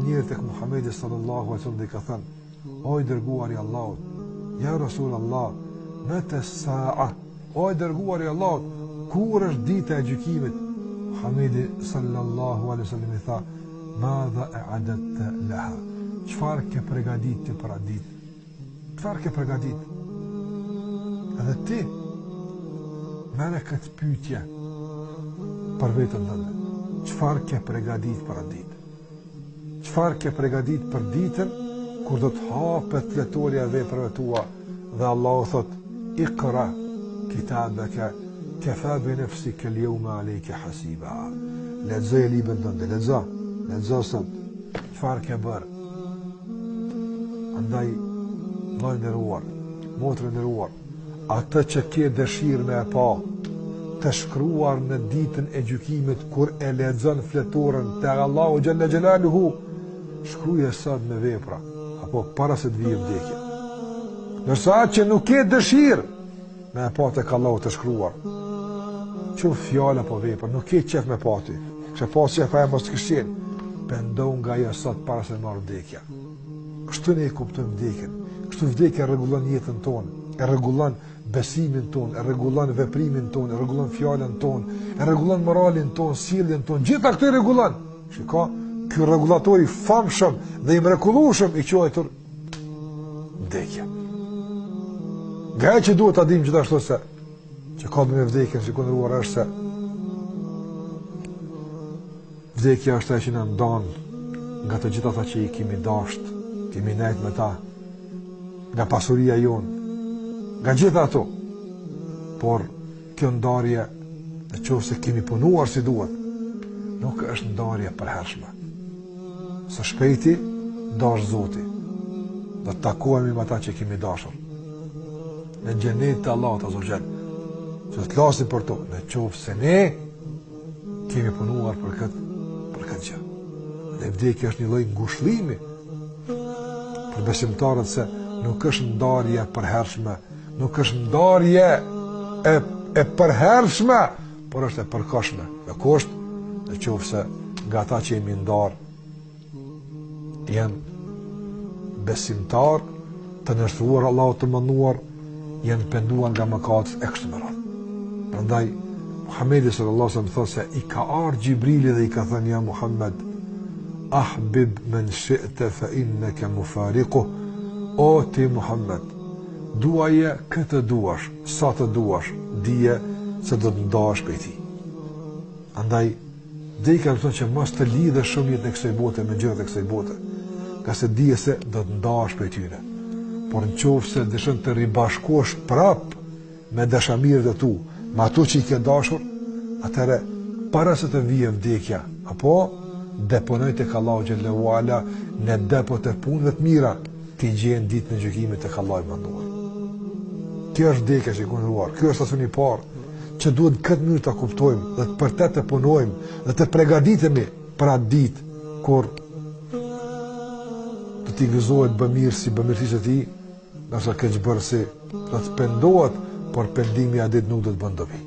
njërë tek Muhamedi sallallahu alaihi wasallam dhe ka thënë: o i dërguari i Allahut, ja Rasulullah, mata as-sa'a, o i dërguari i Allahut, kur është dita e gjykimit? Muhamedi sallallahu alaihi wasallam i tha: madha a'adatta laha, çfarë ke përgatitur për atë ditë? Çfarë ke përgatitur? Edhe ti merre këtë pyetje për veten tënde. Çfarë ke përgatitur për atë ditë? Çfarë ke përgatitur për ditën kur do të hapet fletolja e veprave tua dhe Allahu thot: iqra kitabaka kafa bi nafsika al-yawma alayka hasiba. Lexoj librin tënd, lexo sot. Çfarë ke bërë? Andaj, vllai nderuar, motrë nderuar, atë që ke dëshirë me e pa, të shkruar në ditën e gjykimit kur e lexon fletoren te Allahu xhalla xhelaluhu, shkruaje sot me vepra, apo para se të vijë vdekja. Ndërsa atë që nuk ke dëshirë me e pa tek Allahu të shkruar, qoftë fjalë apo vepër, nuk ke qef me pa ty. Që pas që e mos të kështjen, pendohu nga ajo sot para se marrë vdekja. Kështu ne e kuptojmë vdekjen. Kështu vdekja rregullon jetën tonë, e rregullon besimin tonë, e rregullon veprimin tonë, e rregullon fjalën tonë, e rregullon moralin tonë, sjelljen tonë, gjitha këto i rregullon. Shiko, ky rregullator i famshëm dhe i mrekullueshëm i quajtur vdekja. Nga që duhet ta dimë gjithashtu se që ka me vdekjen, si kundëruar është se vdekja është ajo që na ndon nga të gjitha ata që i kemi dashur, kemi nejt me ta, nga pasuria jonë, nga gjitha ato. Por kjo ndarje, në qoftë se kemi punuar si duhet, nuk është ndarje përhershme. Së shpejti dash Zoti, do të takohemi me ata që kemi dashur në xhenet të Allahut azza wa jall, që të flasim për to, në qoftë se ne kemi punuar për këtë gjë. Dhe vdekja është një lloj ngushëllimi për besimtarët se nuk është ndarje përhershme, nuk është ndarje e përhershme, por është e përkohshme. Me kusht, në qoftë se nga ata që jemi ndar janë besimtar të nështruar Allahut të mënduar, janë penduar nga mëkatet e kështu me radhë. Prandaj Muhamedi sallallahu alaihi wasallam thotë se i ka ardhur Gjibrili dhe i ka thënë: ja Muhammed, ahbib men shi'ta fa innaka mufariquh. O ti Muhammed, duaje këtë duash, sa të duash, dije se do të ndahesh prej tij. Andaj dhe i ka thonë që mos të lidhesh shumë jetën e kësaj bote me gjërat e kësaj bote, ka se dije se do të ndahesh prej tyre. Por nëse dëshon të ribashkosh prap me dashamirët e tu, me ato që i ke dashur, atëherë para se të vijë vdekja, apo deponoj tek Allahu xhallahu ala në depot e punëve të mira, ti gjen ditën e gjykimit tek Allahu i mënduar. Kjo është vdekja që kundëruar, kjo është stacioni i parë që duhet këtë mënyrë ta kuptojmë dhe të përtet të punojmë dhe të përgatitemi për atë ditë kur do t'i gëzohet bëmirësi, bëmirësisë e tij, nëse keqbërësi do të pendohet, por pendimi a ditë nuk do të bën dobi.